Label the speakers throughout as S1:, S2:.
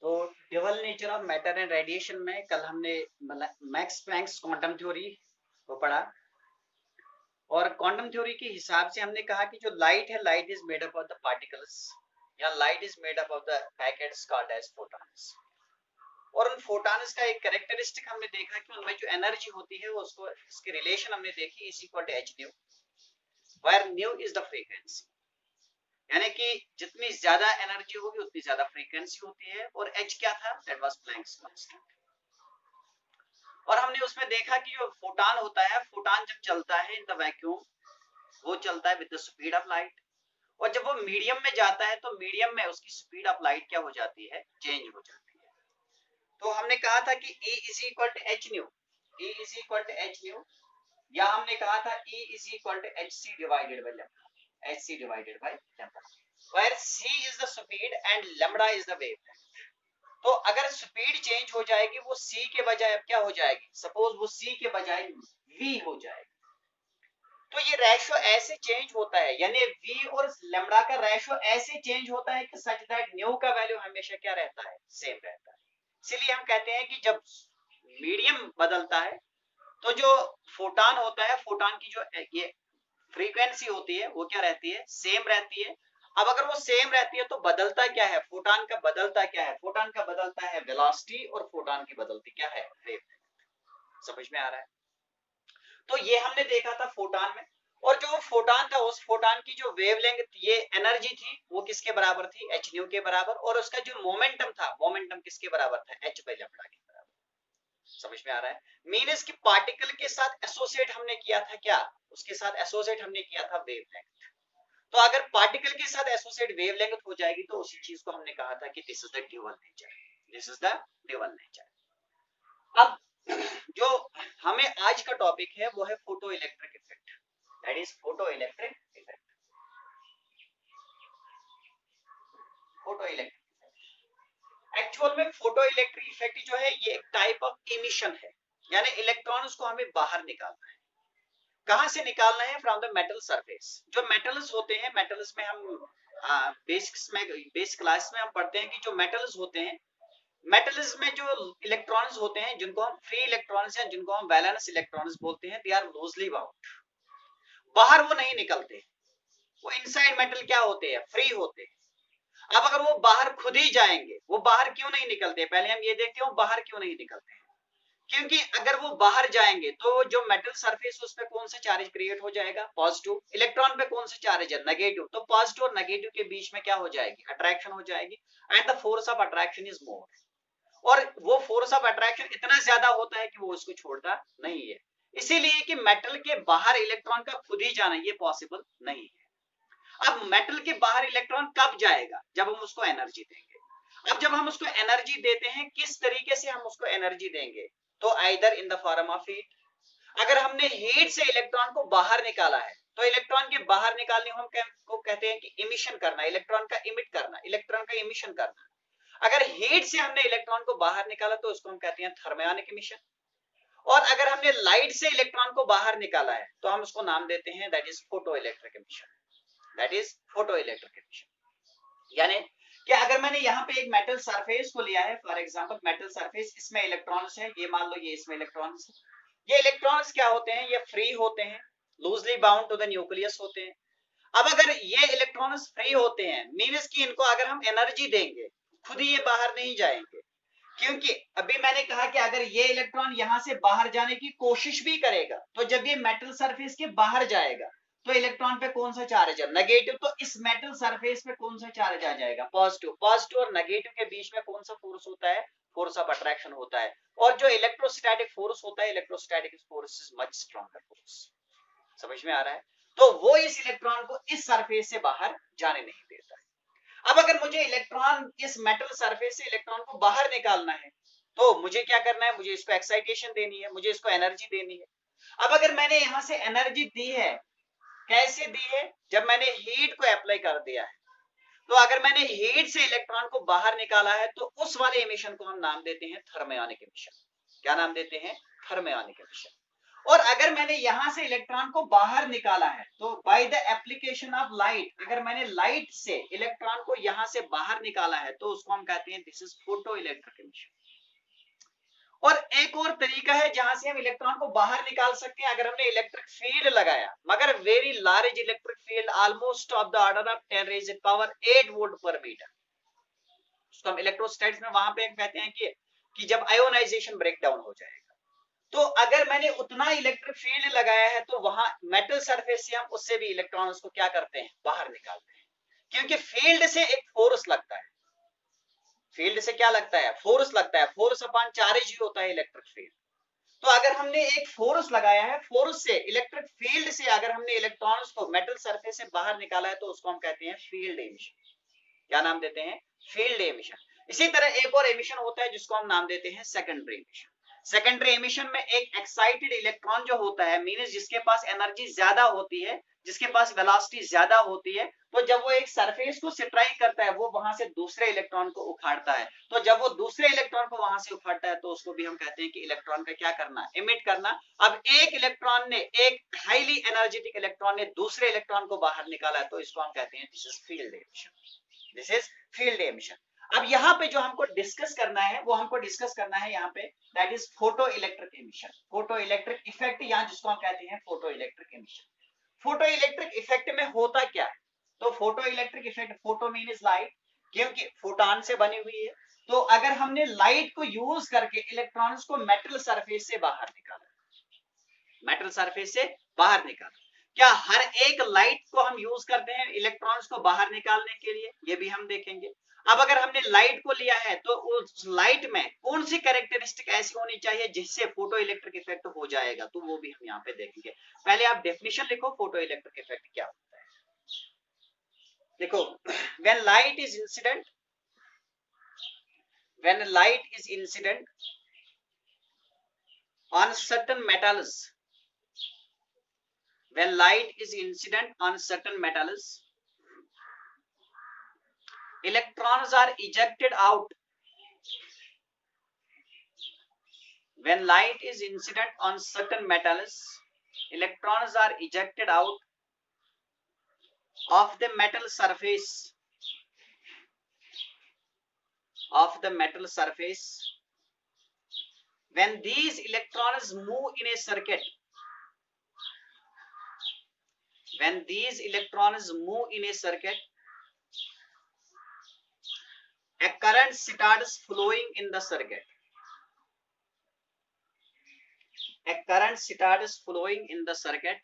S1: तो dual nature of matter and radiation में कल हमने मैक्स प्लैंक्स क्वांटम थ्योरी को पढ़ा, और क्वांटम थ्योरी के हिसाब से हमने कहा कि जो लाइट है, light is made up of the particles, या light is made up of the packets called as photons. और उन फोटॉन्स का एक कैरेक्टरिस्टिक हमने देखा कि उनमें जो एनर्जी होती है वो उसको इसके रिलेशन हमने देखी is equal to h nu, where nu is the frequency, यानी कि जितनी ज्यादा एनर्जी होगी उतनी ज्यादा फ्रीक्वेंसी होती है। और एच क्या था? That was Planck's constant. और हमने उसमें देखा कि जो फोटॉन होता है, फोटॉन जब चलता है इन द वैक्यूम, वो चलता है with the speed of light, और जब वो मीडियम में जाता है तो मीडियम में उसकी स्पीड ऑफ लाइट क्या हो जाती है? चेंज हो जाती है। तो हमने कहा था कि E is equal to h nu, E is equal to h nu, या हमने कहा था E is equal to h c divided by lambda, h c divided by lambda, where C is the speed and lambda is the wavelength. तो अगर speed change हो जाएगी, वो C के बजाय अब क्या हो जाएगी? सपोज वो C के बजाय V हो जाएगी। तो ये रेशो ऐसे चेंज होता है, यानी V और लैम्डा का रेशो ऐसे चेंज होता है कि सच दैट न्यू का वैल्यू हमेशा क्या रहता है? सेम रहता है। इसलिए हम कहते हैं कि जब मीडियम बदलता है तो जो फोटॉन होता है, फोटॉन की जो ये फ्रीक्वेंसी होती है वो क्या रहती है? सेम रहती है। अब अगर वो सेम रहती है तो बदलता क्या है? फोटॉन का बदलता क्या है? फोटॉन का बदलता है वेलोसिटी, और फोटॉन की बदलती क्या है? वेव। समझ में आ रहा है? तो ये हमने देखा था फोटॉन में। और जो फोटॉन था, उस फोटॉन की जो वेवलेंथ, ये एनर्जी थी, वो किसके बराबर थी? एच न्यू के बराबर। और उसका जो मोमेंटम था, मोमेंटम किसके बराबर था? एच बाय लैम्डा के बराबर। समझ में आ रहा है? मींस कि पार्टिकल के साथ एसोसिएट हमने किया था क्या? उसके साथ एसोसिएट हमने किया था वेवलेंथ। तो अगर पार्टिकल के साथ एसोसिएट वेवलेंथ हो जाएगी तो उसी चीज को हमने कहा था कि this is the dual nature, this is the dual nature. अब जो हमें आज का टॉपिक है वो है photo electric effect, that is photo electric effect. Photo electric actual में फोटो इलेक्ट्रिक इफेक्ट जो है ये एक टाइप ऑफ इमिशन है, यानी इलेक्ट्रॉन्स को हमें बाहर निकालना है। कहां से निकालना है? From the metal surface. जो मेटल्स होते हैं, मेटल्स में हम बेसिक्स में, बेसिक क्लास में हम पढ़ते हैं कि जो मेटल्स होते हैं, मेटल्स में जो इलेक्ट्रॉन्स होते हैं, जिनको हम फ्री इलेक्ट्रॉन्स या जिनको हम वैलेंस इलेक्ट्रॉन्स बोलते हैं, दे आर लूजली बाउंड। बाहर वो नहीं निकलते, वो इनसाइड मेटल क्या होते हैं? फ्री होते हैं। अब अगर वो बाहर खुद ही जाएंगे, वो बाहर क्यों नहीं निकलते? पहले हम ये देखते हैं बाहर क्यों नहीं निकलते हैं। क्योंकि अगर वो बाहर जाएंगे तो जो मेटल सरफेस उस पे कौन सा चार्ज क्रिएट हो जाएगा? पॉजिटिव। इलेक्ट्रॉन पे कौन सा चार्ज है? नेगेटिव। तो पॉजिटिव और नेगेटिव के बीच में क्या हो जाएगी? अट्रैक्शन हो जाएगी, and the force of attraction is more. और वो फोर्स ऑफ अट्रैक्शन इतना ज्यादा होता है कि वो उसको छोड़ता नहीं है। इसीलिए कि मेटल के बाहर इलेक्ट्रॉन का खुद ही जाना ये पॉसिबल नहीं है। अब मेटल के बाहर इलेक्ट्रॉन कब जाएगा? जब हम उसको एनर्जी देंगे। अब जब हम उसको एनर्जी देते हैं, किस तरीके से हम उसको एनर्जी देंगे? तो either in the form of heat. अगर हमने हीट से इलेक्ट्रॉन को बाहर निकाला है तो इलेक्ट्रॉन के बाहर निकालने को कहते हैं कि इमिशन करना, इलेक्ट्रॉन का इमिट करना, इलेक्ट्रॉन का इमिशन करना। अगर हीट से हमने इलेक्ट्रॉन को बाहर निकाला तो उसको हम कहते हैं थर्मियोनिक इमिशन। और अगर हमने लाइट से इलेक्ट्रॉन को बाहर निकाला है तो हम उसको नाम देते हैं that is photo electric emission, that is photo electric emission. यानी कि अगर मैंने यहाँ पे एक मेटल सरफेस को लिया है, फॉर एग्जांपल मेटल सरफेस, इसमें इलेक्ट्रॉन्स है, ये मान लो ये इसमें इलेक्ट्रॉन्स है। ये इलेक्ट्रॉन्स क्या होते हैं? ये फ्री होते हैं, loosely bound to the nucleus होते हैं। अब अगर ये इलेक्ट्रॉन्स फ्री होते हैं, मींस कि इनको अगर हम एनर्जी देंगे खुद ही ये बाहर नहीं जाएंगे। क्योंकि अभी मैंने कहा कि अगर ये इलेक्ट्रॉन यहां से बाहर जाने की कोशिश भी करेगा तो जब ये मेटल सरफेस के बाहर जाएगा तो इलेक्ट्रॉन पे कौन सा चार्ज है? नेगेटिव। तो इस मेटल सरफेस पे कौन सा चार्ज आ जाएगा? पॉजिटिव। पॉजिटिव और नेगेटिव के बीच में कौन सा फोर्स होता है? फोर्स ऑफ अट्रैक्शन होता है। और जो इलेक्ट्रोस्टैटिक फोर्स होता है, electrostatic force is much stronger force. समझ में आ रहा है? तो वो इस इलेक्ट्रॉन को इस सरफेस से बाहर जाने नहीं देता है। अब अगर मुझे इलेक्ट्रॉन, इस मेटल सरफेस से इलेक्ट्रॉन को बाहर निकालना है तो मुझे क्या करना है? मुझे इसको एक्साइटेशन देनी है, मुझे इसको एनर्जी देनी है। अब अगर मैंने यहां से एनर्जी दी है, कैसे दी है? जब मैंने हीट को अप्लाई कर दिया है। तो अगर मैंने हीट से इलेक्ट्रॉन को बाहर निकाला है तो उस वाले इमिशन को हम नाम देते हैं थर्मियोनिक इमिशन। क्या नाम देते हैं? Thermionic emission. और अगर मैंने यहां से इलेक्ट्रॉन को बाहर निकाला है तो by the application of light, अगर मैंने लाइट से इलेक्ट्रॉन को यहां से बाहर निकाला है तो उसको हम कहते हैं this is photo electric emission. और एक और तरीका है जहां से हम इलेक्ट्रॉन को बाहर निकाल सकते हैं, अगर हमने इलेक्ट्रिक फील्ड लगाया, मगर very large electric field almost of the order of 10 raise to power 8 volt per metre, उसको हम इलेक्ट्रोस्टैटिक्स में वहां पे कहते हैं कि जब आयोनाइजेशन ब्रेकडाउन हो जाएगा, तो अगर मैंने उतना इलेक्ट्रिक फील्ड लगाया है तो वहां मेटल सरफेस से हम उससे भी इलेक्ट्रॉन्स को क्या करते हैं, बाहर निकालते हैं, क्योंकि फील्ड से एक फोर्स लगता है, फील्ड से क्या लगता है, फोर्स लगता है, फोर्स अपॉन चार्ज ही होता है इलेक्ट्रिक फील्ड। तो अगर हमने एक फोर्स लगाया है, फोर्स से इलेक्ट्रिक फील्ड से अगर हमने इलेक्ट्रॉन्स को मेटल सरफेस से बाहर निकाला है तो उसको हम कहते हैं फील्ड एमिशन। क्या नाम देते हैं, फील्ड एमिशन। इसी तरह एक और एमिशन होता है जिसको हम नाम देते हैं सेकेंडरी एमिशन। सेकेंडरी एमिशन में एक एक्साइटेड इलेक्ट्रॉन जो होता है, मींस जिसके पास एनर्जी ज्यादा होती है, जिसके पास वेलोसिटी ज्यादा होती है, तो जब वो एक सरफेस को स्ट्राइक करता है वो वहां से दूसरे इलेक्ट्रॉन को उखाड़ता है, तो जब वो दूसरे इलेक्ट्रॉन को वहां से उखाड़ता है तो उसको भी हम कहते हैं कि इलेक्ट्रॉन का क्या करना, इमिट करना। अब एक इलेक्ट्रॉन ने, एक हाईली एनर्जेटिक इलेक्ट्रॉन ने दूसरे इलेक्ट्रॉन को बाहर निकाला है तो इसको हम कहते हैं this is field emission, this is field emission. अब यहाँ पे जो हमको डिस्कस करना है वो हमको डिस्कस करना है यहाँ पे, that is photo electric emission, photo electric effect, यहाँ जिसको हम कहते हैं photo electric emission. Photo electric effect में होता क्या है, तो photo electric effect, photo mean is light, क्योंकि फोटॉन से बनी हुई है, तो अगर हमने लाइट को यूज करके इलेक्ट्रॉन्स को मेटल सरफेस से बाहर निकाला, मेटल सरफेस से बाहर निकाला, क्या हर एक लाइट को हम यूज करते हैं इलेक्ट्रॉन्स को बाहर निकालने के लिए, ये भी हम देखेंगे। अब अगर हमने लाइट को लिया है तो उस लाइट में कौन सी कैरेक्टरिस्टिक ऐसी होनी चाहिए जिससे फोटो इलेक्ट्रिक इफेक्ट हो जाएगा, तो वो भी हम यहाँ पे देखेंगे। पहले आप डेफिनेशन लिखो फोटो इलेक्ट्रिक इफेक्ट क्या होता है। देखो, when light is incident, when light is incident on certain metals, when light is incident on certain metals, electrons are ejected out. When light is incident on certain metals, electrons are ejected out of the metal surface, of the metal surface. When these electrons move in a circuit, when these electrons move in a circuit, a current starts flowing in the circuit. A current starts flowing in the circuit.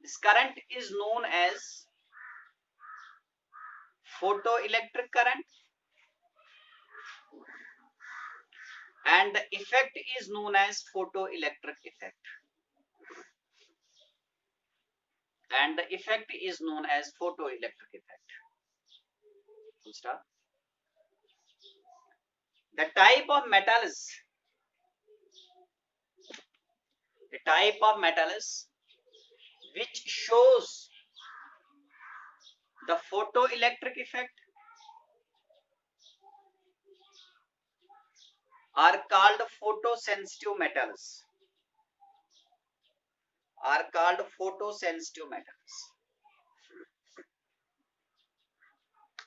S1: This current is known as photoelectric current, and the effect is known as photoelectric effect. And the effect is known as photoelectric effect. Full stop. The type of metals, the type of metals which shows the photoelectric effect are called photosensitive metals, are called photosensitive metals,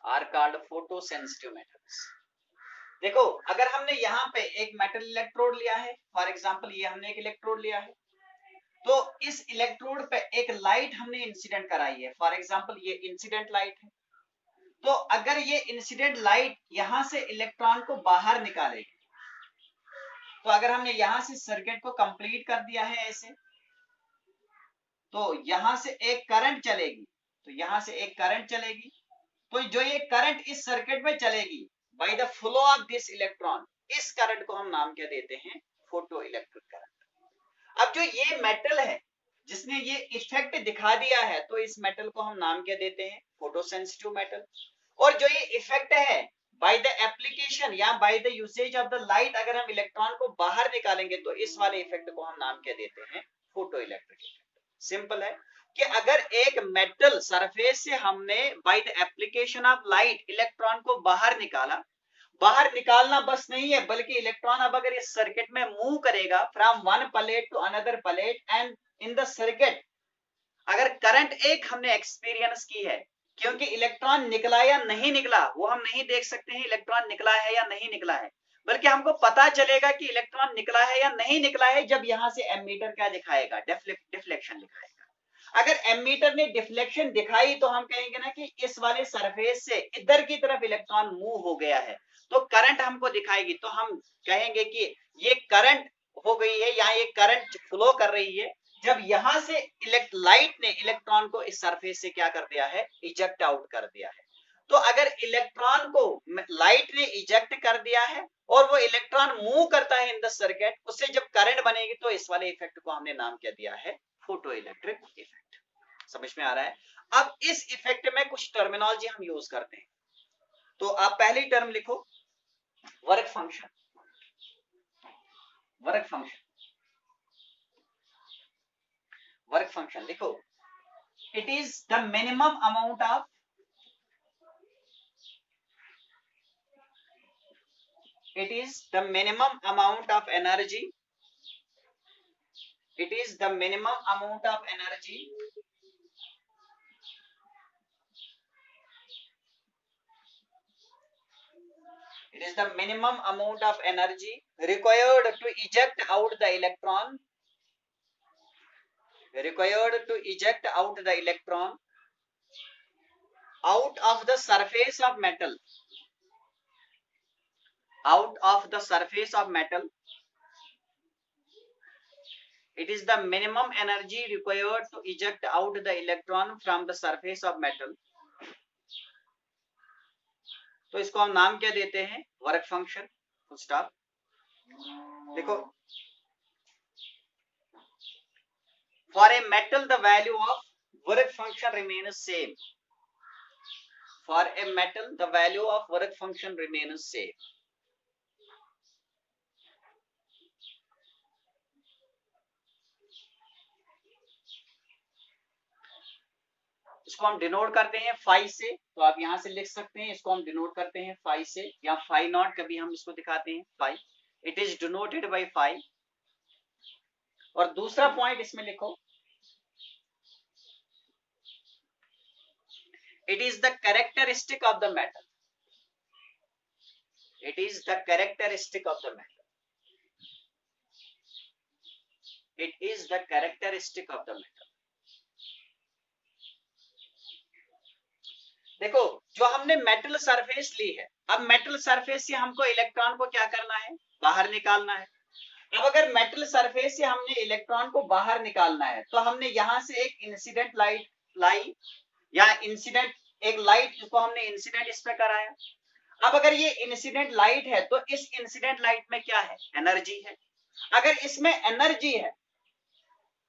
S1: are called photosensitive metals. देखो, अगर हमने यहाँ पे एक metal electrode लिया है, for example ये हमने एक इलेक्ट्रोड लिया है, तो इस इलेक्ट्रोड पे एक लाइट हमने इंसिडेंट कराई है, फॉर एग्जांपल ये इंसिडेंट लाइट है। तो अगर ये इंसिडेंट लाइट यहां से इलेक्ट्रॉन को बाहर निकालेगी, तो अगर हमने यहां से सर्किट को कंप्लीट कर दिया है ऐसे, तो यहां से एक करंट चलेगी, तो यहां से एक करंट चलेगी, तो जो ये करंट इस सर्किट में चलेगी by the flow of this electron, इस करंट को हम नाम क्या देते हैं, फोटो इलेक्ट्रिक करंट। अब जो ये मेटल है जिसने ये इफेक्ट दिखा दिया है, तो इस मेटल को हम नाम क्या देते हैं, फोटोसेंसिटिव मेटल। और जो ये इफेक्ट है बाय द एप्लीकेशन या by the usage of the light, अगर हम इलेक्ट्रॉन को बाहर निकालेंगे तो इस वाले इफेक्ट को हम नाम क्या देते हैं, फोटो इलेक्ट्रिक इफेक्ट। सिंपल है कि अगर एक मेटल सरफेस से हमने by the application of light electron को बाहर निकाला, बाहर निकालना बस नहीं है, बल्कि इलेक्ट्रॉन अब अगर इस सर्किट में मूव करेगा from one plate to another plate and in the circuit, अगर करंट एक हमने एक्सपीरियंस की है, क्योंकि इलेक्ट्रॉन निकला या नहीं निकला वो हम नहीं देख सकते हैं इलेक्ट्रॉन निकला है या नहीं निकला है, बल्कि हमको पता चलेगा कि इलेक्ट्रॉन निकला है या नहीं निकला है जब यहां से एमीटर क्या दिखाएगा, डिफ्लेक्शन दिखाएगा। अगर एमीटर ने डिफ्लेक्शन दिखाई तो हम कहेंगे ना कि इस वाले सरफेस से इधर की तरफ इलेक्ट्रॉन मूव हो गया है, तो करंट हमको दिखाएगी, तो हम कहेंगे कि ये करंट हो गई है, यहाँ ये करंट फ्लो कर रही है जब यहां से लाइट ने इलेक्ट्रॉन को इस सरफेस से क्या कर दिया है, इजेक्ट आउट कर दिया है। तो अगर इलेक्ट्रॉन को लाइट ने इजेक्ट कर दिया है और वो इलेक्ट्रॉन मूव करता है इन द सर्किट, उससे जब करंट बनेगी तो इस वाले इफेक्ट को हमने नाम क्या दिया है, फोटो इलेक्ट्रिक इफेक्ट। समझ में आ रहा है? अब इस इफेक्ट में कुछ टर्मिनोलॉजी हम यूज करते हैं, तो आप पहली टर्म लिखो, work function. Work function, work function लिखो, it is the minimum amount of, it is the minimum amount of energy, it is the minimum amount of energy it is the minimum amount of energy required to eject out the electron, required to eject out the electron out of the surface of metal, out of the surface of metal, it is the minimum energy required to eject out the electron from the surface of metal। तो इसको हम नाम क्या देते हैं, work function, full stop. देखो, for a metal the value of work function remains same, for a metal the value of work function remains same। इसको हम डिनोट करते हैं फाई से, तो आप यहां से लिख सकते हैं, इसको हम डिनोट करते हैं फाई से, या फाई नॉट कभी हम इसको दिखाते हैं phi, it is denoted by phi. और दूसरा पॉइंट इसमें लिखो, it is the characteristic of the metal, it is the characteristic of the metal, it is the characteristic of the metal। देखो, जो हमने मेटल सरफेस ली है, अब मेटल सरफेस से हमको इलेक्ट्रॉन को क्या करना है, बाहर निकालना है। अब अगर मेटल सरफेस से हमने इलेक्ट्रॉन को बाहर निकालना है, तो हमने यहां से एक इंसिडेंट लाइट लाई, या इंसिडेंट एक लाइट जिसको हमने इंसिडेंट इस पे कराया। अब अगर ये इंसिडेंट लाइट है तो इस इंसिडेंट लाइट में क्या है, एनर्जी है। अगर इसमें एनर्जी है,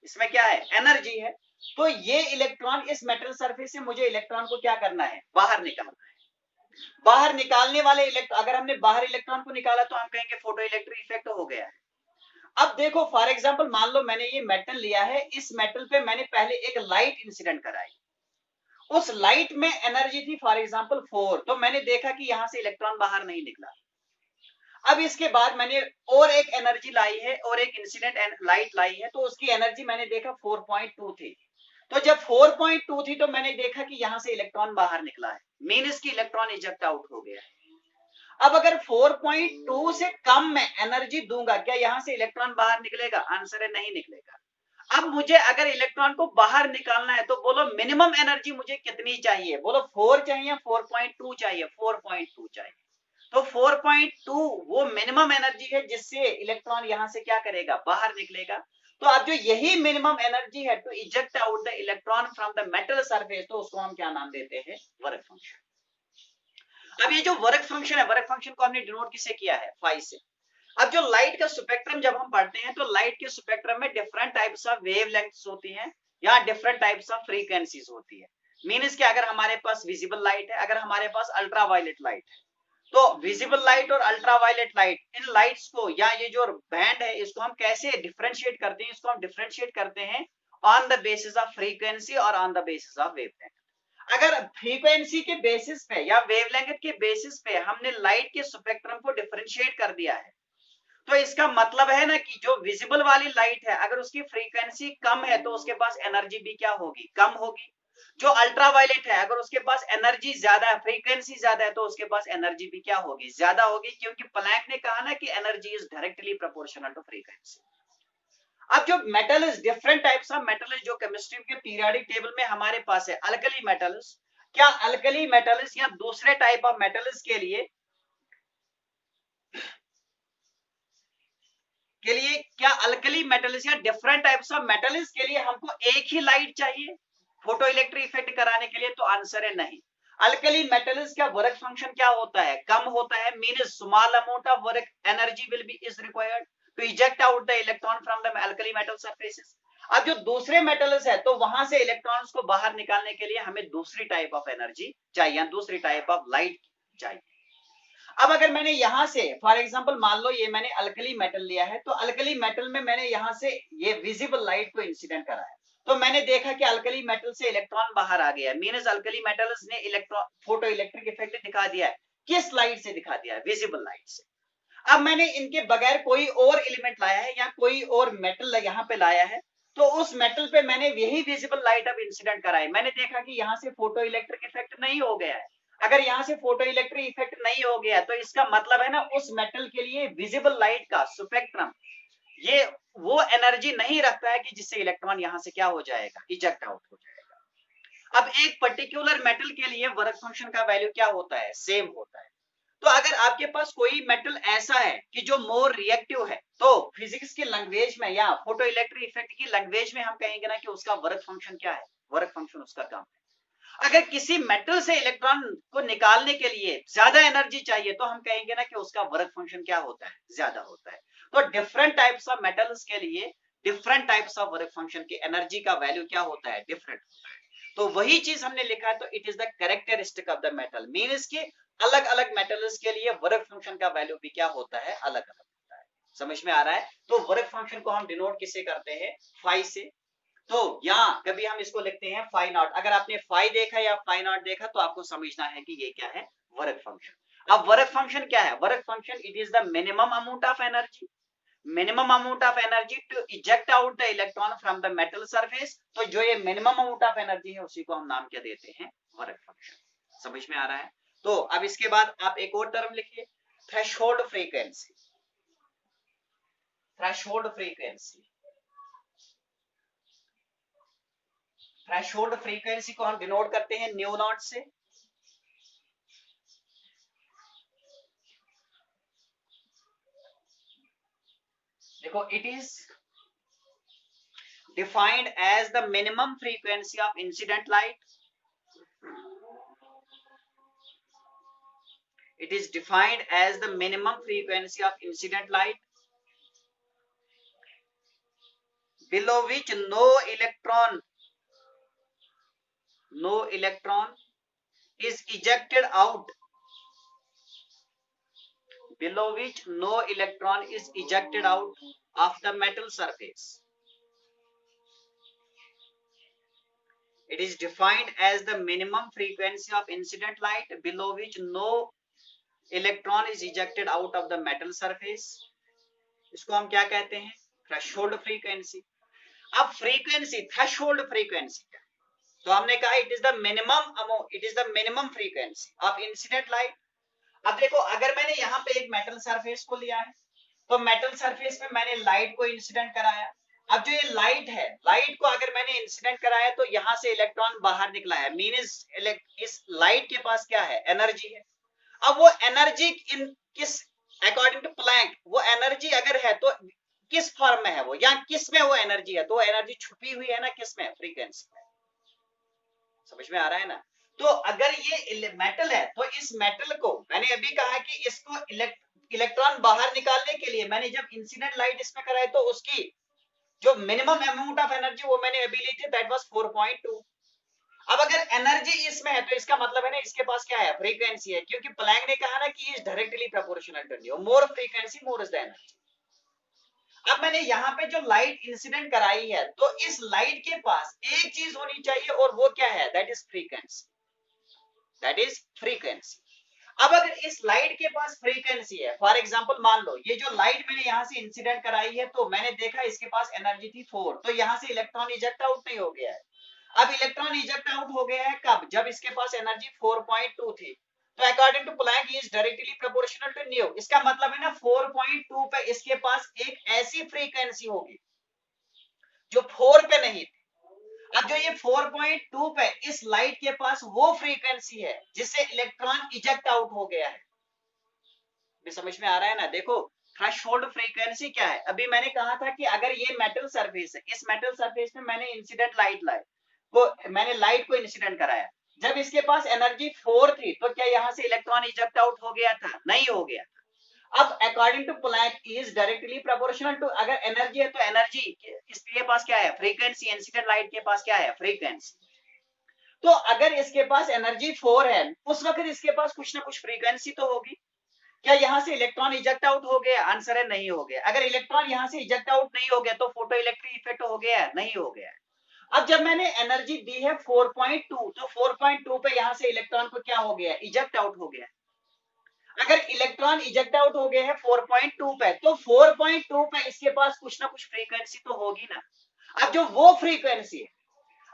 S1: इसमें क्या है, एनर्जी है, तो ये इलेक्ट्रॉन इस मेटल सरफेस से मुझे इलेक्ट्रॉन को क्या करना है, बाहर निकालना है। बाहर निकालने वाले इलेक्ट्रॉन, अगर हमने बाहर इलेक्ट्रॉन को निकाला तो हम कहेंगे फोटो इलेक्ट्रिक इफेक्ट हो गया है। अब देखो, फॉर एग्जांपल मान लो मैंने ये मेटल लिया है, इस मेटल पे मैंने पहले एक लाइट इंसिडेंट कराई, उस लाइट में एनर्जी थी फॉर एग्जांपल 4, तो मैंने देखा कि यहां से इलेक्ट्रॉन बाहर नहीं निकला। अब इसके बाद मैंने और एक एनर्जी लाई है और एक इंसिडेंट लाइट लाई है, तो उसकी एनर्जी मैंने देखा 4.2 थी। तो जब 4.2 थी तो मैंने देखा कि यहां से इलेक्ट्रॉन बाहर निकला है, मींस कि इलेक्ट्रॉन इजेक्ट आउट हो गया है। अब अगर 4.2 से कम मैं एनर्जी दूंगा, क्या यहां से इलेक्ट्रॉन बाहर निकलेगा? आंसर है नहीं निकलेगा। अब मुझे अगर इलेक्ट्रॉन को बाहर निकालना है तो बोलो मिनिमम एनर्जी मुझे कितनी चाहिए, बोलो 4 चाहिए, 4.2 चाहिए, 4.2 चाहिए। तो 4.2 वो मिनिमम एनर्जी है जिससे इलेक्ट्रॉन यहां से क्या करेगा, बाहर निकलेगा। तो अब जो यही मिनिमम एनर्जी है to eject out the electron from the metal surface, तो उसको हम क्या नाम देते हैं, वर्क फंक्शन। अब ये जो वर्क फंक्शन है, वर्क फंक्शन को हमने डिनोट किससे किया है, फाई से। अब जो लाइट का स्पेक्ट्रम जब हम पढ़ते हैं, तो लाइट के स्पेक्ट्रम में डिफरेंट टाइप्स ऑफ वेवलेंथ्स होती हैं, या डिफरेंट टाइप्स ऑफ फ्रीक्वेंसीज होती है। मींस कि अगर हमारे पास विजिबल लाइट है, अगर हमारे पास अल्ट्रावायलेट लाइट है, तो विजिबल लाइट और अल्ट्रावायलेट लाइट, इन लाइट्स को या ये जो बैंड है इसको हम कैसे डिफरेंशिएट करते हैं, इसको हम डिफरेंशिएट करते हैं on the basis of frequency और on the basis of wavelength. अगर फ्रीक्वेंसी के बेसिस पे या वेवलेंथ के बेसिस पे हमने लाइट के स्पेक्ट्रम को डिफरेंशिएट कर दिया है, तो इसका मतलब है ना कि जो विजिबल वाली लाइट है अगर उसकी फ्रीक्वेंसी कम है तो उसके पास एनर्जी भी क्या होगी, कम होगी। जो अल्ट्रावायलेट है अगर उसके पास एनर्जी ज्यादा है, फ्रीक्वेंसी ज्यादा है, तो उसके पास एनर्जी भी क्या होगी, ज्यादा होगी, क्योंकि प्लैंक ने कहा ना कि energy is directly proportional to frequency. अब जो metal is different types of metal is जो केमिस्ट्री के पीरियोडिक टेबल में हमारे पास है, अल्कली मेटल्स, क्या अल्कली मेटल्स या दूसरे टाइप ऑफ मेटल्स के लिए क्या अल्कली मेटल्स या डिफरेंट टाइप्स ऑफ मेटल्स के लिए हमको एक ही लाइट चाहिए फोटो इलेक्ट्रिक इफेक्ट कराने के लिए? तो आंसर है नहीं। अल्कली मेटल्स का वर्क फंक्शन क्या होता है, कम होता है, means small amount of work energy will be is required to eject out the electron from the alkali metal surfaces. अब जो दूसरे मेटल्स है तो वहां से इलेक्ट्रॉन्स को बाहर निकालने के लिए हमें दूसरी टाइप ऑफ एनर्जी चाहिए, दूसरी टाइप ऑफ लाइट चाहिए। अब अगर मैंने यहां से फॉर एग्जांपल मान लो ये मैंने अल्कली मेटल लिया है, तो अल्कली मेटल में मैंने यहां से ये विजिबल लाइट को इंसिडेंट कराया, तो मैंने देखा कि अल्कली मेटल से इलेक्ट्रॉन बाहर आ गया है, मींस अल्कली मेटल्स ने इलेक्ट्रॉन फोटो इलेक्ट्रिक इफेक्ट दिखा दिया है। किस लाइट से दिखा दिया है? विजिबल लाइट से। अब मैंने इनके बगैर कोई और एलिमेंट लाया है या कोई और मेटल यहाँ पे लाया है, तो उस मेटल पे मैंने यही विजिबल लाइट अब इंसिडेंट कराई, मैंने देखा कि यहाँ से फोटो इलेक्ट्रिक इफेक्ट नहीं हो गया है। अगर यहाँ से फोटो इलेक्ट्रिक इफेक्ट नहीं हो गया तो इसका मतलब है ना उस मेटल के लिए विजिबल लाइट का स्पेक्ट्रम ये वो एनर्जी नहीं रखता है कि जिससे इलेक्ट्रॉन यहाँ से क्या हो जाएगा, इजेक्ट आउट हो जाएगा। अब एक पर्टिकुलर मेटल के लिए वर्क फंक्शन का वैल्यू क्या होता है, सेम होता है। तो अगर आपके पास कोई मेटल ऐसा है कि जो मोर रिएक्टिव है, तो फिजिक्स की लैंग्वेज में या फोटो इलेक्ट्रिक इफेक्ट की लैंग्वेज में हम कहेंगे ना कि उसका वर्क फंक्शन क्या है, वर्क फंक्शन उसका काम है। अगर किसी मेटल से इलेक्ट्रॉन को निकालने के लिए ज्यादा एनर्जी चाहिए तो हम कहेंगे ना कि उसका वर्क फंक्शन क्या होता है, ज्यादा होता है। तो डिफरेंट टाइप्स ऑफ मेटल्स के लिए different types of work function की एनर्जी का वैल्यू क्या होता है, डिफरेंट होता है। तो वही चीज हमने लिखा है, तो it is the characteristic of the metal, means के अलग अलग मेटल्स के लिए वर्क फंक्शन का वैल्यू भी क्या होता है, अलग अलग होता है। समझ में आ रहा है? तो वर्क फंक्शन को हम डिनोट किससे करते हैं, फाई से। तो यहाँ कभी हम इसको लिखते हैं फाई नॉट। अगर आपने फाई देखा या फाई नॉट देखा तो आपको समझना है कि ये क्या है, वर्क फंक्शन। अब वर्क फंक्शन क्या है, work function it is the minimum amount of energy, minimum amount of energy to eject out the electron from the metal surface. तो जो ये मिनिमम अमाउंट ऑफ एनर्जी है उसी को हम नाम क्या देते हैं, वर्क फंक्शन। समझ में आ रहा है? तो अब इसके बाद आप एक और टर्म लिखिए, threshold frequency. Threshold frequency, threshold frequency को हम डिनोट करते हैं न्यू नॉट से। देखो it is defined as the minimum frequency of incident light. It is defined as the minimum frequency of incident light below which no electron is ejected out, below which no electron is ejected out of the metal surface. It is defined as the minimum frequency of incident light below which no electron is ejected out of the metal surface. इसको हम क्या कहते हैं, threshold frequency. अब frequency, threshold frequency, तो हमने कहा it is the minimum amount, it is the minimum frequency of incident light. अब देखो अगर मैंने यहाँ पे एक मेटल सरफेस को लिया है, तो मेटल सरफेस में मैंने लाइट को इंसिडेंट कराया। अब जो ये लाइट है, लाइट को अगर मैंने इंसिडेंट कराया तो यहाँ से इलेक्ट्रॉन बाहर निकला है, मींस इस लाइट के पास क्या है, एनर्जी है। अब वो एनर्जी इन किस, अकॉर्डिंग टू प्लैंक, वो एनर्जी अगर है तो किस फॉर्म में है वो, या किस में वो एनर्जी है, तो वो एनर्जी छुपी हुई है ना किस में, फ्रीक्वेंसी में। समझ में आ रहा है ना? तो अगर ये मेटल है तो इस मेटल को मैंने अभी कहा कि इसको इलेक्ट्रॉन बाहर निकालने के लिए मैंने जब इंसिडेंट लाइट इसमें कराई तो उसकी जो मिनिमम अमाउंट ऑफ एनर्जी वो मैंने अभी ली थी, दैट वाज 4.2। अब अगर एनर्जी इसमें है तो इसका मतलब है ना इसके पास क्या है, फ्रीक्वेंसी है, क्योंकि प्लैंक ने कहा ना कि is directly proportional to nu, more frequency more is the energy. अब मैंने यहाँ पे जो लाइट इंसिडेंट कराई है तो इस लाइट के पास एक चीज होनी चाहिए और वो क्या है, that is frequency. That is frequency. अब अगर इस लाइट के पास फ्रीक्वेंसी है, फॉर एग्जांपल मान लो ये जो लाइट मैंने यहां से इंसिडेंट कराई है, तो मैंने देखा इसके पास एनर्जी थी 4, तो यहां से इलेक्ट्रॉन इजेक्ट आउट नहीं हो गया है। अब इलेक्ट्रॉन इजेक्ट आउट हो गया है कब? जब इसके पास एनर्जी 4.2 थी। तो according to Planck is directly proportional to nu. इसका मतलब है ना 4.2 पे इसके पास एक ऐसी फ्रीक्वेंसी होगी जो 4 पे नहीं थी। अब जो ये 4.2 पे इस लाइट के पास वो फ्रीक्वेंसी है जिससे इलेक्ट्रॉन इजेक्ट आउट हो गया है। समझ में आ रहा है ना? देखो थ्रेशोल्ड फ्रीक्वेंसी क्या है। अभी मैंने कहा था कि अगर ये मेटल सरफेस है, इस मेटल सरफेस में मैंने इंसिडेंट लाइट लाई, तो मैंने लाइट को इंसिडेंट कराया, जब इसके पास एनर्जी 4 थी, तो क्या यहां से इलेक्ट्रॉन इजेक्ट आउट हो गया था? नहीं हो गया। अब according to Planck is directly proportional to, अगर एनर्जी है तो एनर्जी, इसके पास क्या है? फ्रीक्वेंसी। इंसिडेंट लाइट के पास क्या है? फ्रीक्वेंसी। तो अगर इसके पास एनर्जी 4 है, उस वक्त इसके पास कुछ ना कुछ फ्रीक्वेंसी तो होगी। क्या यहां से इलेक्ट्रॉन इजेक्ट आउट हो गया? आंसर है नहीं हो गया। अगर इलेक्ट्रॉन यहां से इजेक्ट आउट नहीं हो गया तो फोटो इलेक्ट्रिक इफेक्ट हो गया? नहीं हो गया। अब जब मैंने एनर्जी दी है 4.2, तो 4.2 पे यहां से इलेक्ट्रॉन को क्या हो गया? इजेक्ट आउट हो गया। अगर इलेक्ट्रॉन इजेक्ट आउट हो गए हैं 4.2 पे, तो 4.2 पे इसके पास कुछ ना कुछ फ्रीक्वेंसी तो होगी ना। अब जो वो फ्रीक्वेंसी है,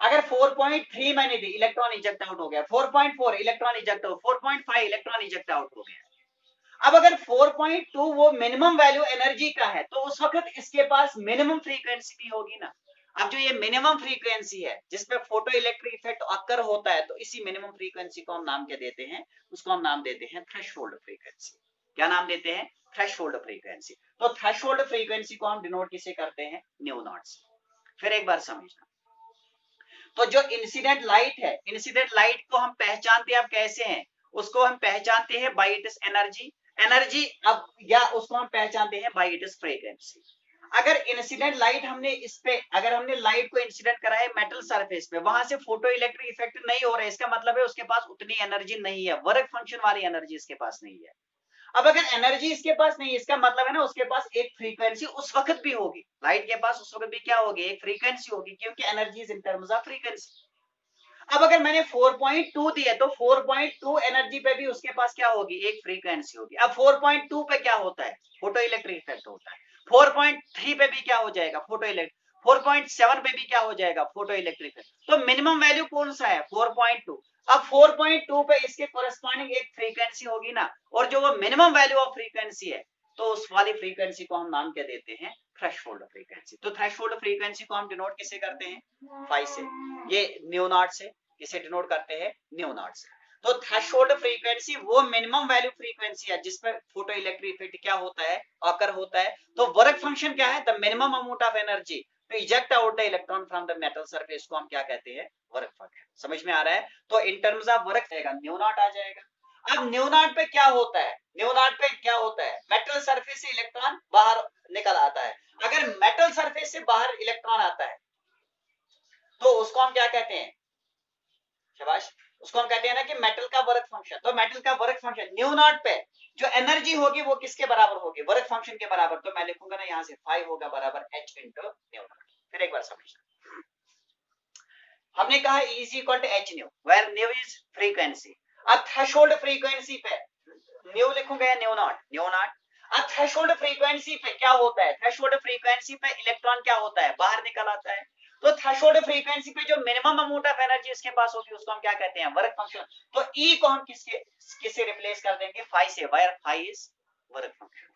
S1: अगर 4.3 मैंने दी, इलेक्ट्रॉन इजेक्ट आउट हो गया, 4.4 electron eject out, 4.5 electron eject out हो गया। अब अगर 4.2 वो मिनिमम वैल्यू एनर्जी का है, तो उस वक्त इसके पास मिनिमम फ्रीक्वेंसी भी होगी ना। अब जो ये मिनिमम फ्रीक्वेंसी है जिसपे फोटो इलेक्ट्रिक इफेक्ट अकर होता है, तो इसी मिनिमम फ्रीक्वेंसी को हम नाम क्या देते हैं? उसको हम नाम देते हैं थ्रेशोल्ड फ्रीक्वेंसी। क्या नाम देते हैं? Threshold frequency. तो थ्रेशोल्ड फ्रीक्वेंसी को हम डिनोट किसे करते हैं? न्यू नॉट से। फिर एक बार समझना, तो जो इंसिडेंट लाइट है, इंसिडेंट लाइट को हम पहचानते हैं अब कैसे हैं? उसको हम पहचानते हैं बाय इट्स एनर्जी। एनर्जी अब, या उसको हम पहचानते हैं बाय इट्स फ्रीक्वेंसी। अगर इंसिडेंट लाइट हमने इस पे, अगर हमने लाइट को इंसिडेंट करा है मेटल सरफेस पे, वहां से फोटो इलेक्ट्रिक इफेक्ट नहीं हो रहा है, इसका मतलब है उसके पास उतनी एनर्जी नहीं है, वर्क फंक्शन वाली एनर्जी इसके पास नहीं है। अब अगर एनर्जी इसके पास नहीं है, इसका मतलब है ना उसके पास एक फ्रीक्वेंसी उस वक्त भी होगी, लाइट के पास उस वक्त भी क्या होगी? एक फ्रीक्वेंसी होगी, क्योंकि energy is in terms of frequency. अब अगर मैंने 4.2 दी है, तो 4.2 एनर्जी पे भी उसके पास क्या होगी? एक फ्रीक्वेंसी होगी। अब 4.2 पे क्या होता है? फोटो इलेक्ट्रिक इफेक्ट होता है। 4.3 पे भी क्या हो जाएगा? Photo electric. 4.7 पे भी क्या हो जाएगा? Photo electric. तो मिनिमम वैल्यू कौन सा है? 4.2। अब 4.2 पे इसके कोरस्पॉन्डिंग एक फ्रीक्वेंसी होगी ना, और जो वो मिनिमम वैल्यू ऑफ फ्रीक्वेंसी है, तो उस वाली फ्रीक्वेंसी को हम नाम क्या देते हैं? Threshold frequency. तो थ्रेशोल्ड फ्रीक्वेंसी को हम डिनोट किसे करते हैं? 5 से। ये न्यू नॉट से। इसे डिनोट करते हैं न्यू नॉट से। तो थ्रेशोल्ड फ्रीक्वेंसी वो मिनिमम वैल्यू फ्रीक्वेंसी है जिस पर फोटो इलेक्ट्रिक इफेक्ट क्या होता है? ऑकर होता है। तो वर्क फंक्शन क्या है? The minimum amount of energy to eject out the electron from the metal surface को हम क्या कहते हैं? Work function. समझ में आ रहा है? तो इन टर्म्स ऑफ वर्क आएगा न्यू नॉट आ जाएगा। अब न्यू नॉट पे क्या होता है? न्यू नॉट पे क्या होता है? मेटल सरफेस से इलेक्ट्रॉन बाहर निकल आता है। अगर मेटल सरफेस से बाहर इलेक्ट्रॉन आता है, तो उसको हम क्या कहते हैं? शाबाश। उसको हम कहते हैं ना कि मेटल का वर्क फंक्शन। तो मेटल का वर्क फंक्शन न्यू नॉट पे जो एनर्जी होगी वो किसके बराबर होगी? वर्क फंक्शन के बराबर। तो मैं लिखूंगा ना यहाँ से 5 होगा बराबर h इंटू न्यू नॉट। फिर एक बार समझना, हमने कहा E is equal to h nu, where nu is frequency. अब थ्रेशोल्ड फ्रीक्वेंसी पे न्यू लिखूंगा या न्यू नॉट? Nu naught. अब थ्रेशोल्ड फ्रीक्वेंसी पे क्या होता है? थ्रेशोल्ड फ्रीक्वेंसी पे इलेक्ट्रॉन क्या होता है? बाहर निकल आता है। तो थ्रेशोल्ड फ्रीक्वेंसी पे जो मिनिमम अमाउंट ऑफ एनर्जी इसके पास होगी उसको हम क्या कहते हैं? Work function. तो E को हम किससे रिप्लेस कर देंगे? 5 से, वेयर 5 इज वर्क फंक्शन।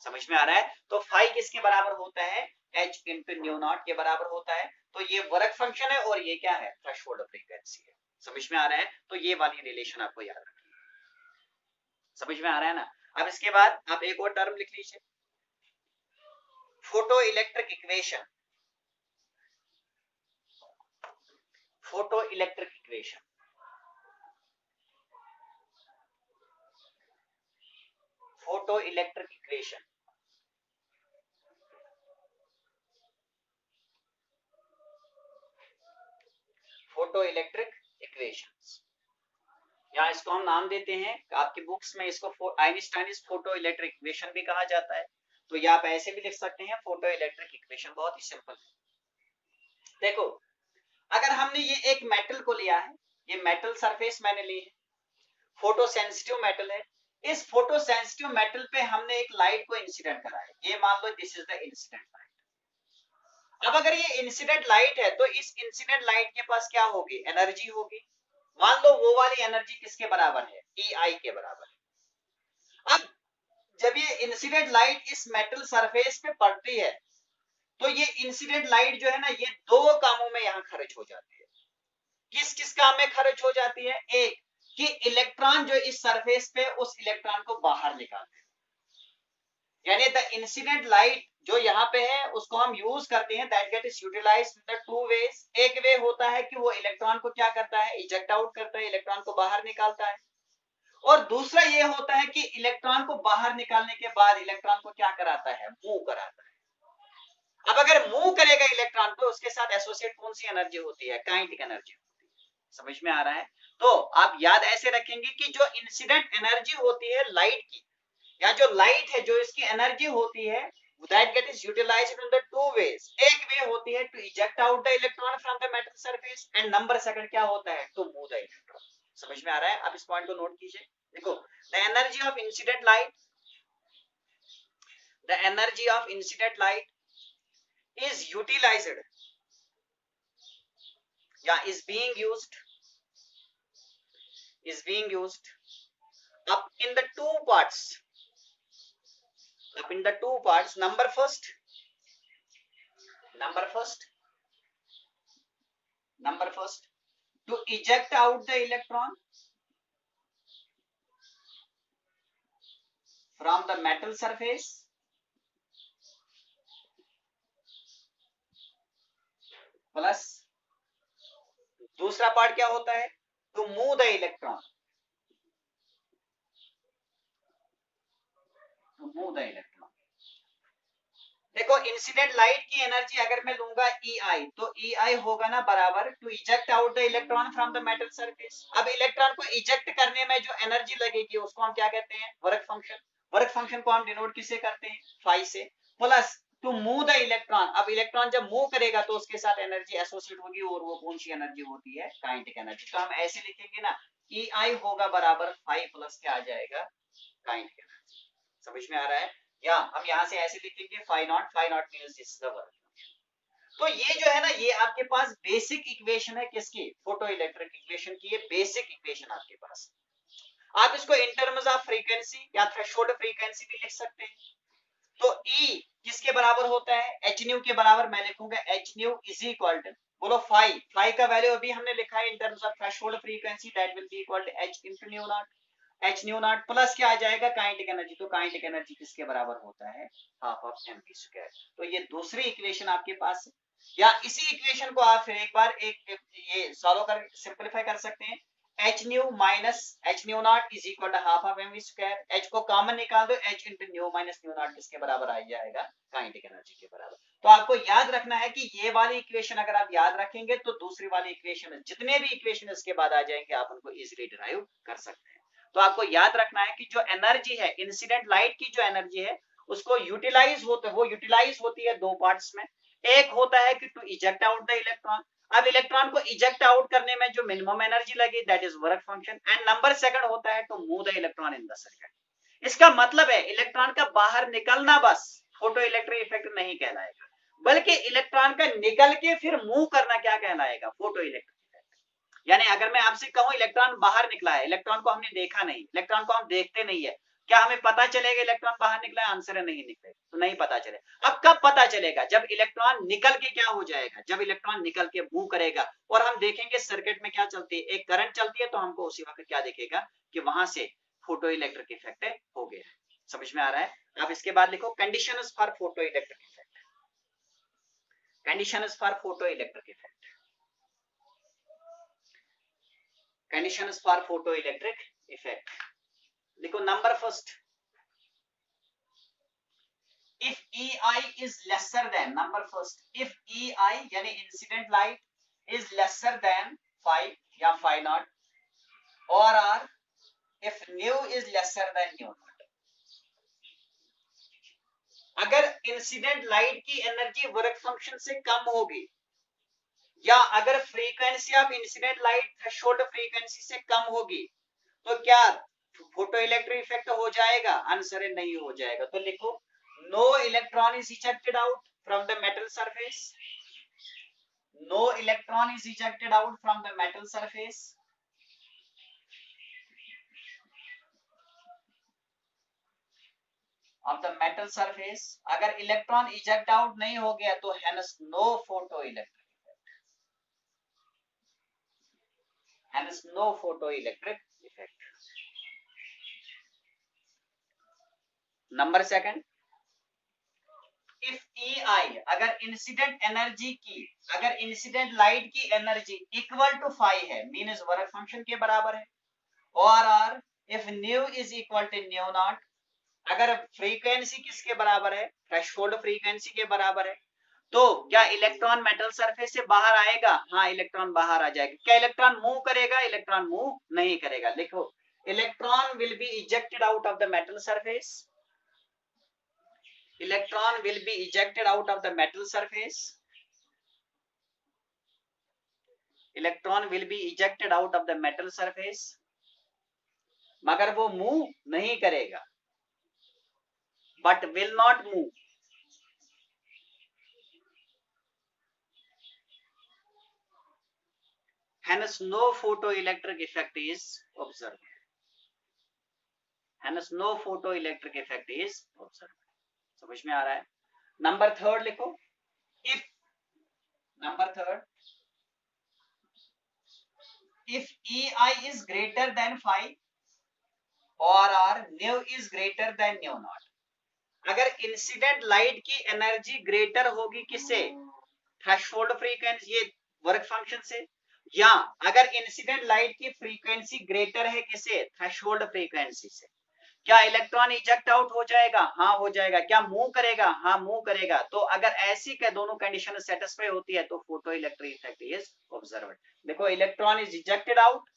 S1: समझ में आ रहा है? तो 5 किसके बराबर होता है? h इंटू न्यू नॉट के बराबर होता है। तो ये वर्क फंक्शन है और ये क्या है? थ्रेशोल्ड फ्रीक्वेंसी है। समझ में आ रहा है? तो ये वाली रिलेशन आपको याद रखनी है। समझ में आ रहा है ना? अब इसके बाद आप एक और टर्म लिख लीजिए, photo electric equation. Photo electric equation, photo electric equation. Photo electric equations, या इसको हम नाम देते हैं आपकी बुक्स में, इसको आइंस्टाइनिस फोटो इलेक्ट्रिक इक्वेशन भी कहा जाता है। तो ये आप ऐसे भी लिख सकते हैं, फोटो इलेक्ट्रिक इक्वेशन। बहुत ही सिंपल है। देखो, अगर हमने ये एक मेटल को लिया है, ये मेटल सरफेस मैंने ली है, फोटो सेंसिटिव मेटल है। इस फोटो सेंसिटिव मेटल पे हमने एक लाइट को इंसिडेंट करा है, ये मान लो this is the incident light. अब अगर ये इंसिडेंट लाइट है तो इस इंसिडेंट लाइट के पास क्या होगी, एनर्जी होगी। मान लो वो वाली एनर्जी किसके बराबर है, EI के बराबर है। अब जब ये इंसिडेंट लाइट इस मेटल सरफेस पे पड़ती है तो ये इंसिडेंट लाइट जो है ना, ये दो कामों में यहाँ खर्च हो जाती है। किस किस काम में खर्च हो जाती है, एक कि इलेक्ट्रॉन जो इस सरफेस पे उस इलेक्ट्रॉन को बाहर निकालते हैं, यानी द इंसिडेंट लाइट जो यहाँ पे है उसको हम यूज करते हैं, that get is utilized in the two ways. एक वे होता है कि वो इलेक्ट्रॉन को क्या करता है, इजेक्ट आउट करता है, इलेक्ट्रॉन को बाहर निकालता है। और दूसरा ये होता है कि इलेक्ट्रॉन को बाहर निकालने के बाद इलेक्ट्रॉन को क्या कराता है, मूव कराता है। अब अगर मूव करेगा इलेक्ट्रॉन तो उसके साथ एसोसिएट कौन सी एनर्जी होती है, काइनेटिक एनर्जी होती है। समझ में आ रहा है। तो आप याद ऐसे रखेंगे कि जो इंसिडेंट एनर्जी होती है लाइट की, या जो लाइट है जो इसकी एनर्जी होती है, that get is utilized in the two ways। एक वे होती है to eject out the electron from the metal surface and number second क्या होता है, to move the electron। समझ में आ रहा है। आप इस पॉइंट को नोट कीजिए। देखो, the energy of incident light, the energy of incident light is utilized, yeah, is being used up in the two parts, up in the two parts। number first to eject out the electron from the metal surface, plus दूसरा part क्या होता है, to move the electron, देखो incident light की energy अगर मैं लूंगा EI, तो EI होगा ना बराबर to eject out the electron from the metal surface. अब इलेक्ट्रॉन को इजेक्ट करने में जो एनर्जी लगेगी उसको हम क्या कहते हैं, वर्क फंक्शन। वर्क फंक्शन को हम डिनोट किससे करते हैं, फाई से। Plus two move the electron, अब इलेक्ट्रॉन जब मूव करेगा तो उसके साथ एनर्जी एसोसिएट होगी, और वो कौन सी एनर्जी होती है, काइनेटिक एनर्जी। तो हम ऐसे लिखेंगे ना, EI होगा बराबर फाई प्लस क्या आ जाएगा, काइनेटिक एनर्जी। समझ में आ रहा है। या हम यहां से ऐसे लिखेंगे phi naught means this is the work. तो ये जो है ना, ये आपके पास बेसिक इक्वेशन है किसकी, फोटो इलेक्ट्रिक इक्वेशन की। ये बेसिक इक्वेशन आपके पास। आप इसको इन टर्म्स ऑफ फ्रीक्वेंसी या थ्रेशोल्ड फ्रीक्वेंसी भी लिख सकते हैं। तो E किसके बराबर होता है, एच न्यू के बराबर। मैं लिखूंगा h nu is equal to, बोलो फाई का वैल्यू अभी हमने लिखा है in terms of threshold frequency, that will be equal to h into nu naught. H nu naught plus क्या आ जाएगा, काइनेटिक एनर्जी। तो काइनेटिक एनर्जी किसके बराबर होता है, हाफ ऑफ mv²। तो ये दूसरी इक्वेशन आपके पास है। या इसी इक्वेशन को आप फिर एक बार ये सॉल्व कर सिंपलीफाई कर सकते हैं। H nu minus h nu naught is equal to half of mv²। एच को कॉमन निकाल दो, h into nu minus nu naught किसके बराबर आ जाएगा, काइनेटिक एनर्जी के बराबर। तो आपको याद रखना है कि ये वाली इक्वेशन अगर आप याद रखेंगे तो दूसरी वाली इक्वेशन, जितने भी इक्वेशन इसके बाद आ जाएंगे आप उनको इजीली डिराइव कर सकते हैं। तो आपको याद रखना है कि जो एनर्जी है, इंसिडेंट लाइट की जो एनर्जी है, उसको यूटिलाइज होता है, वो यूटिलाइज होती है दो पार्ट्स में। एक होता है कि to eject out the electron. अब इलेक्ट्रॉन को इजेक्ट आउट करने में जो मिनिमम एनर्जी लगी, that is work function. And number second होता है to move the electron in the circuit. इसका मतलब है इलेक्ट्रॉन का बाहर निकलना बस फोटो इलेक्ट्रिक इफेक्ट नहीं कहलाएगा, बल्कि इलेक्ट्रॉन का निकल के फिर मूव करना क्या कहलाएगा, फोटो इलेक्ट्रिक। यानी अगर मैं आपसे कहूं इलेक्ट्रॉन बाहर निकला है, इलेक्ट्रॉन को हमने देखा नहीं, इलेक्ट्रॉन को हम देखते नहीं है, क्या हमें पता चलेगा इलेक्ट्रॉन बाहर निकला है, आंसर है नहीं निकलेगा, तो नहीं पता चलेगा। अब कब पता चलेगा, जब इलेक्ट्रॉन निकल के क्या हो जाएगा, जब इलेक्ट्रॉन निकल के मूव करेगा और हम देखेंगे सर्किट में क्या चलती है, एक करंट चलती है, तो हमको उसी वक्त क्या दिखेगा कि वहां से फोटो इलेक्ट्रिक इफेक्ट हो गया। समझ में आ रहा है। आप इसके बाद लिखो conditions for photo electric effect. Conditions for photo electric effect. Conditions for photoelectric effect. देखो number first, if EI is lesser than, number first, if EI यानी incident light is lesser than phi या phi naught, or if nu is lesser than nu naught। अगर incident light की energy work function से कम होगी, या अगर frequency of incident light threshold frequency से कम होगी, तो क्या फोटो इलेक्ट्रिक इफेक्ट हो जाएगा? आंसर है नहीं हो जाएगा। तो लिखो no electron is ejected out from the metal surface, no electron is ejected out from the metal surface. Of the metal surface अगर इलेक्ट्रॉन इजेक्ट आउट नहीं हो गया तो hence no photo electric effect, hence no photo electric effect. Number second, if E I अगर incident energy की, अगर incident light की energy equal to phi है, मींस वर्क फंक्शन के बराबर है, और if new is equal to nu naught, अगर फ्रीक्वेंसी किसके बराबर है? थ्रेशोल्ड फ्रीक्वेंसी के बराबर है, तो क्या इलेक्ट्रॉन मेटल सरफेस से बाहर आएगा? हाँ, इलेक्ट्रॉन बाहर आ जाएगा। क्या इलेक्ट्रॉन मूव करेगा? इलेक्ट्रॉन मूव नहीं करेगा। लिखो electron will be ejected out of the metal surface, electron will be ejected out of the metal surface, electron will be ejected out of the metal surface, मगर वो move नहीं करेगा, but will not move, hence no photoelectric effect is observed, hence no photoelectric effect is observed। समझ में आ रहा है? Number third लिखो, if number third, if ei is greater than phi or nu is greater than nu naught, अगर incident light की energy greater होगी किससे? थ्रेशोल्ड फ्रीक्वेंसी, ये वर्क फंक्शन से, या अगर इंसिडेंट लाइट की फ्रीक्वेंसी ग्रेटर है किससे? थ्रेशोल्ड फ्रीक्वेंसी से, क्या इलेक्ट्रॉन इजेक्ट आउट हो जाएगा? हाँ हो जाएगा। क्या मूव करेगा? हाँ मूव करेगा। तो अगर ऐसी क्या दोनों कंडीशन सेटिस्फाई होती है तो photo electric effect is observed. देखो electron is ejected out,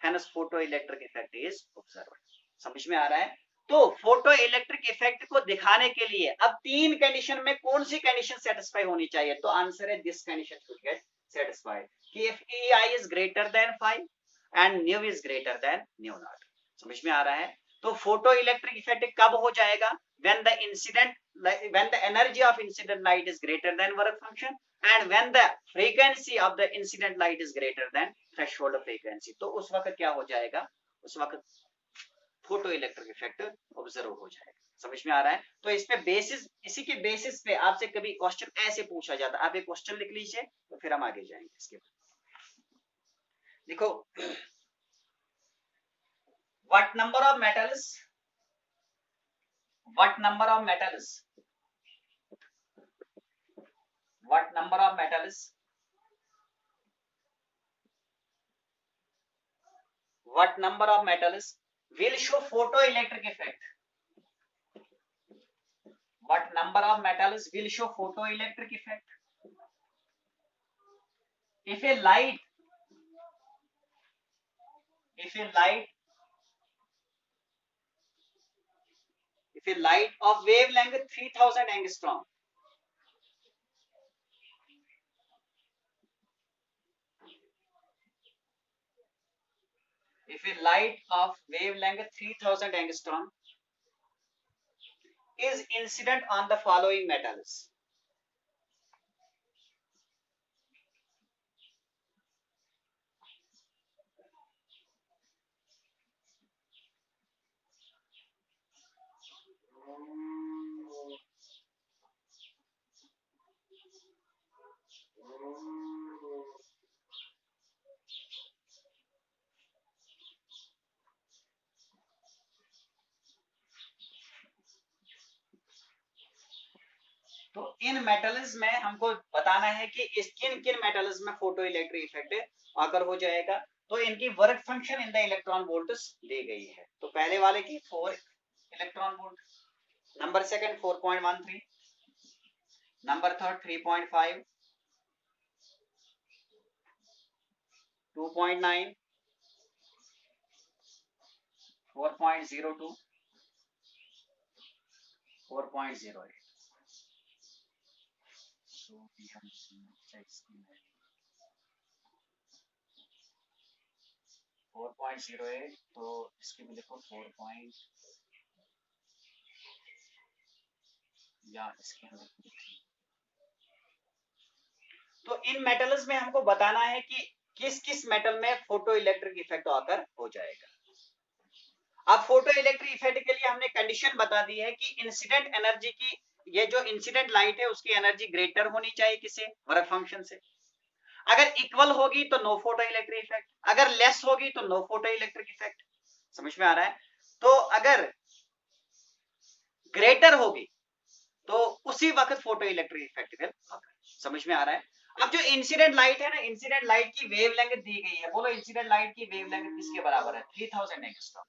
S1: hence photo electric effect is observed. समझ में आ रहा है? तो फोटो इलेक्ट्रिक इफेक्ट को दिखाने के लिए अब तीन कंडीशन में कौन सी कंडीशन सेटिस्फाई होनी चाहिए? तो आंसर है this condition should get satisfied कि if ei is greater than 5 and nu is greater than nu naught. समझ में आ रहा है? तो फोटो इलेक्ट्रिक इफेक्ट कब हो जाएगा? when the incident when the energy of incident light is greater than work function and when the frequency of the incident light is greater than threshold frequency। तो उस वक्त क्या हो जाएगा? उस वक्त फोटो इलेक्ट्रिक इफेक्ट ऑब्जर्व हो जाएगा। समझ में आ रहा है? तो इस पे बेसिस, इसी के बेसिस पे आपसे कभी क्वेश्चन ऐसे पूछा जाता है, आप एक क्वेश्चन लिख लीजिए तो फिर हम आगे जाएंगे इसके बाद। देखो what number of metals, what number of metals, what number of metals, what number of metals will show photoelectric effect, what number of metals will show photoelectric effect? If a light, if a light, if a light of wavelength 3000 angstrom, if a light of wavelength 3000 angstrom is incident on the following metals, तो इन metals में हमको बताना है कि इस किन किन metals में फोटो इलेक्ट्रिक इफेक्ट अगर हो जाएगा। तो इनकी work function in the electron volts दी गई है। तो पहले वाले की 4 electron volt, number second 4.13, number third 3.5, 2.9, 4.02, 4.08। 4.08, तो इसके भी लिखो 4 या इसके अंदर। तो इन मेटल्स में हमको बताना है कि किस किस मेटल में फोटो इलेक्ट्रिक इफेक्ट आकर हो जाएगा। अब फोटो इलेक्ट्रिक इफेक्ट के लिए हमने कंडीशन बता दी है कि इंसिडेंट एनर्जी की, ये जो इंसिडेंट लाइट है उसकी एनर्जी ग्रेटर होनी चाहिए किसे, वर्क फंक्शन से। अगर इक्वल होगी तो नो फोटो इलेक्ट्रिक इफेक्ट, अगर लेस होगी तो नो फोटो इलेक्ट्रिक इफेक्ट। समझ में आ रहा है? तो अगर ग्रेटर होगी तो उसी वक्त photo electric effect will occur. समझ में आ रहा है? अब जो इंसिडेंट लाइट है ना, इंसिडेंट लाइट की वेवलेंथ दी गई है, बोलो इंसिडेंट लाइट की वेवलेंथ किसके बराबर है? 3000 एंगस्ट्रॉम।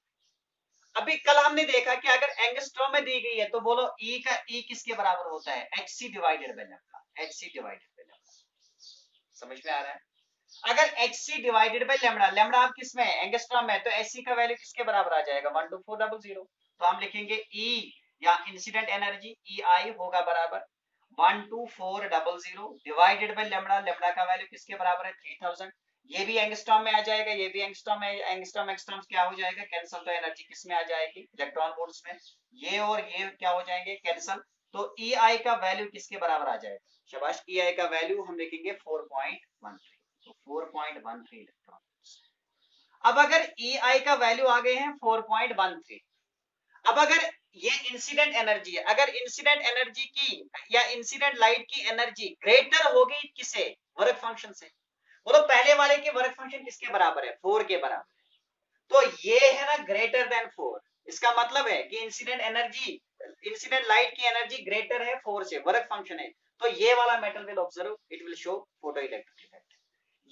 S1: अभी कल हमने देखा कि अगर एंगस्ट्रॉम में दी गई है तो बोलो ई का ई किसके बराबर होता है? HC divided by lambda, HC divided by lambda. समझ में आ रहा है? अगर HC divided by lambda, lambda आप किस में है? एंगस्ट्रॉम में, तो एचसी का वैल्यू किसके बराबर आ जाएगा? 12400। तो हम लिखेंगे ई या इंसिडेंट एनर्जी ई आई होगा बराबर 12400 डिवाइडेड बाय लैम्डा, लैम्डा का वैल्यू किसके बराबर है? 3000। ये भी एंगस्ट्रॉम में आ जाएगा, ये भी एंगस्ट्रॉम में, एंगस्ट्रॉम एंगस्ट्रॉम क्या हो जाएगा? कैंसिल। तो एनर्जी किस में आ जाएगी? इलेक्ट्रॉन वोल्ट्स में। ये और ये क्या हो जाएंगे? कैंसिल। तो ई आई का वैल्यू किसके बराबर आ जाएगा? शाबाश, ई आई का वैल्यू हम लिखेंगे 4.13। तो 4.13 इलेक्ट्रॉन। अब अगर ई आई का वैल्यू आ गए हैं 4.13, अब अगर ये इंसिडेंट एनर्जी है, अगर इंसिडेंट एनर्जी की या इंसिडेंट लाइट की एनर्जी ग्रेटर होगी किसे? वर्क फंक्शन से। बोलो पहले वाले के वर्क फंक्शन किसके बराबर है? 4 के बराबर है। तो ये है ना ग्रेटर देन 4, इसका मतलब है कि इंसिडेंट एनर्जी, इंसिडेंट लाइट की एनर्जी ग्रेटर है 4 से, वर्क फंक्शन है। तो ये वाला metal will observe, it will show photo electric effect.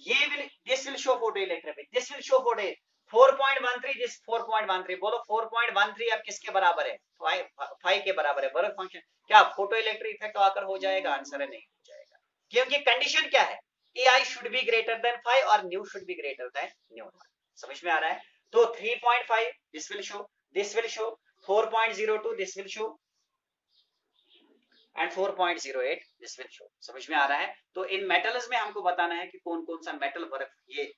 S1: ये will, this will show photo electric effect, this will show photo 4.13, this 4.13। बोलो 4.13 अब किसके बराबर है? 5 के बराबर है। वर्क फंक्शन क्या फोटो इलेक्ट्रिक इफेक्ट आकर हो जाएगा? आंसर है नहीं हो जाएगा, क्योंकि कंडीशन क्या है? AI should be greater than 5 और new should be greater than new. समझ में आ रहा है? तो 3.5 this will show, this will show 4.02 this will show and 4.08 this will show. समझ में आ रहा है? तो इन मेटल्स में हमको बताना है कि कौन कौन सा मेटल वर्क ये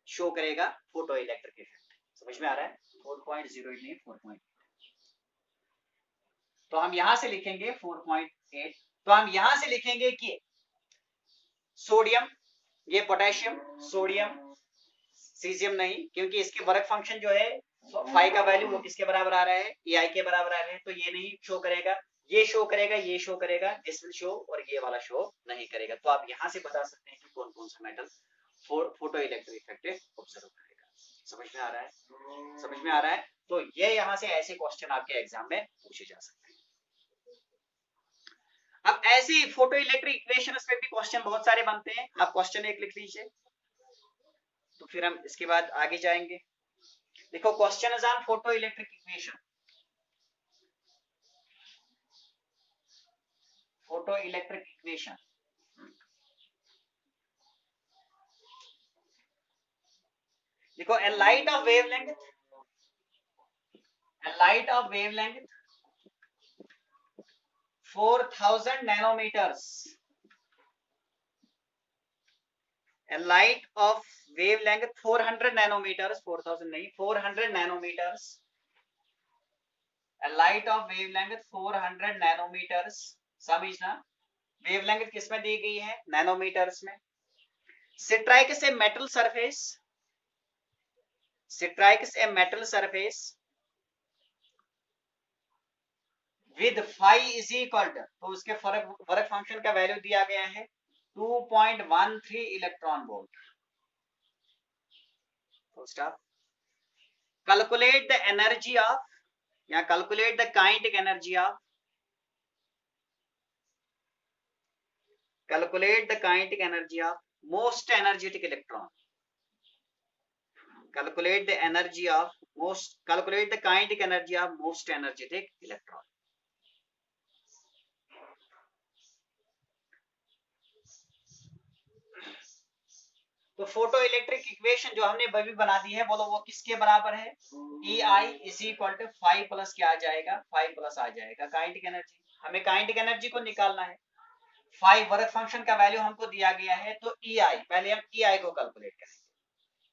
S1: शो करेगा फोटो इलेक्ट्रिक इफेक्ट। समझ में आ रहा है? 4.08 नहीं 4. तो हम यहां से लिखेंगे 4.8। तो हम यहां से लिखेंगे कि सोडियम, ये पोटेशियम, सोडियम, सीजियम नहीं, क्योंकि इसके वर्क फंक्शन जो है 5 का वैल्यू वो किसके बराबर आ रहा है? EI के बराबर आ रहा है। तो ये नहीं शो करेगा, ये शो करेगा, ये शो करेगा, दिस विल शो, और ये वाला शो नहीं करेगा। तो आप यहां से बता सकते हैं कि कौन कौन सा metal photo electric effect observe करेगा। समझ में आ रहा है? समझ में आ रहा है? तो ये यहां से ऐसे क्वेश्चन आपके एग्जाम में पूछे जा सकते हैं। अब ऐसे ही फोटो इलेक्ट्रिक इक्वेशंस पे भी क्वेश्चन बहुत सारे बनते हैं। आप क्वेश्चन एक लिख लीजिए, तो फिर हम इसके बाद आगे जाएंगे। देखो question is on photo electric equation, photo electric equation. देखो a light of wavelength, a light of wavelength 4000 nanometers, a light of wavelength 400 nanometers, 4000 नहीं 400 nanometers, a light of wavelength 400 nanometers। समझना वेवलेंथ किस में दी गई है? नैनोमीटर्स में। Strikes a metal surface, strikes a metal surface with phi is equal to, तो उसके वर्क फंक्शन का वैल्यू दिया गया है 2.13 electron volt. Full stop. Calculate the energy of, या calculate the kinetic energy of, calculate the kinetic energy of most energetic electron, calculate the energy of most, calculate the kinetic energy of most energetic electron। तो photo electric equation जो हमने अभी बना दी है, बोलो वो किसके बराबर है? EI is equal to 5 plus क्या आ जाएगा? 5 प्लस आ जाएगा काइनेटिक एनर्जी। हमें काइनेटिक एनर्जी को निकालना है। 5 वर्क फंक्शन का वैल्यू हमको दिया गया है, तो EI, पहले हम EI को कैलकुलेट करेंगे।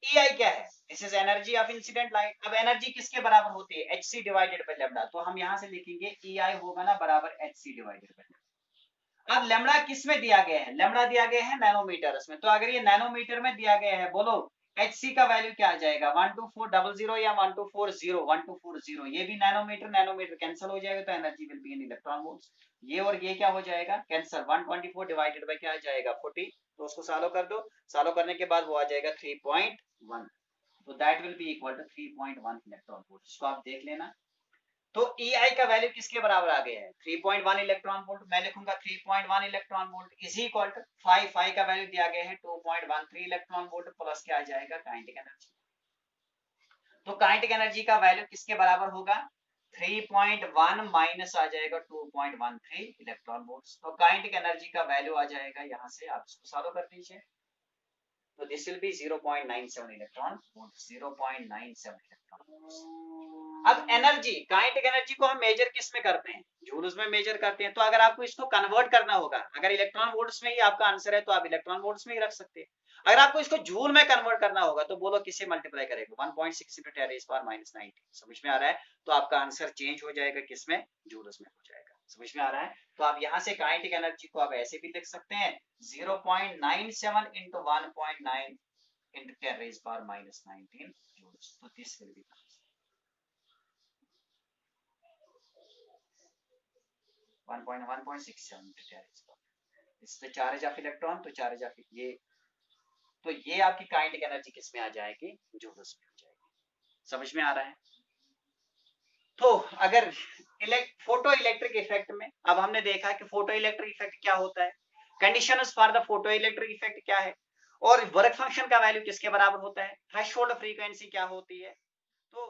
S1: EI क्या है? This is energy of incident light. अब एनर्जी किसके बराबर होती है? hc divided by lambda. तो हम यहां से लिखेंगे EI होगा ना बराबर hc डिवाइडेड बाय लैम्डा। अब लैम्डा किस में दिया गया है? लैम्डा दिया गया है नैनोमीटर में। तो अगर ये नैनोमीटर में दिया गया है, बोलो hc का वैल्यू क्या आ जाएगा? 12400 या 1240? 1240। ये भी नैनोमीटर नैनोमीटर कैंसिल हो जाएगा, तो energy will be in electron volts. ये और ये क्या हो जाएगा? कैंसिल। 124 डिवाइडेड बाय क्या आ जाएगा? 40। तो उसको सॉल्व कर दो। सॉल्व करने के बाद वो आ जाएगा 3.1। तो that will be equal to 3.1 electron volt. इसको आप देख लेना। तो EI का वैल्यू किसके बराबर आ गया है? 3.1 इलेक्ट्रॉन वोल्ट। मैं लिखूंगा 3.1 electron volt is equal to 5 का वैल्यू दिया गया है 2.13 इलेक्ट्रॉन वोल्ट प्लस क्या आ जाएगा? Kinetic energy. तो काइनेटिक एनर्जी का वैल्यू किसके बराबर होगा? 3.1 माइनस आ जाएगा 2.13 इलेक्ट्रॉन वोल्ट। तो काइनेटिक एनर्जी का वैल्यू आ जाएगा, यहां से आप इसको सॉल्व कर दीजिए। तो this will be 0.97 electron volt. 0.97 electron volt. अब एनर्जी, काइनेटिक एनर्जी को हम मेजर किस में करते हैं? जूल्स में मेजर करते हैं। तो अगर आपको इसको कन्वर्ट करना होगा, अगर इलेक्ट्रॉन वोल्ट्स में ही आपका आंसर है तो आप इलेक्ट्रॉन वोल्ट्स में ही रख सकते हैं। अगर आपको इसको जूल में कन्वर्ट करना होगा तो बोलो किससे मल्टीप्लाई करेगा? 1.6 into 10 raised power -19। समझ में आ रहा है? तो आपका आंसर चेंज हो जाएगा किसमें? जूल्स में हो जाएगा। समझ में आ रहा है? तो आप यहां से काइनेटिक एनर्जी को आप ऐसे भी लिख सकते हैं 0.97 into 1.9 into 10 raised power -19 joules। तो this will be 1.67 into 10 raised power। इससे चार्ज ऑफ इलेक्ट्रॉन, तो चार्ज ऑफ ये, तो ये आपकी काइनेटिक एनर्जी किस में आ जाएगी? जूल्स में हो जाएगी। समझ में आ रहा है? तो अगर फोटो इलेक्ट्रिक इफेक्ट में अब हमने देखा कि फोटो इलेक्ट्रिक इफेक्ट क्या होता है, conditions for the photo electric effect क्या है, और वर्क फंक्शन का वैल्यू किसके बराबर होता है, थ्रेशोल्ड फ्रीक्वेंसी क्या होती है। तो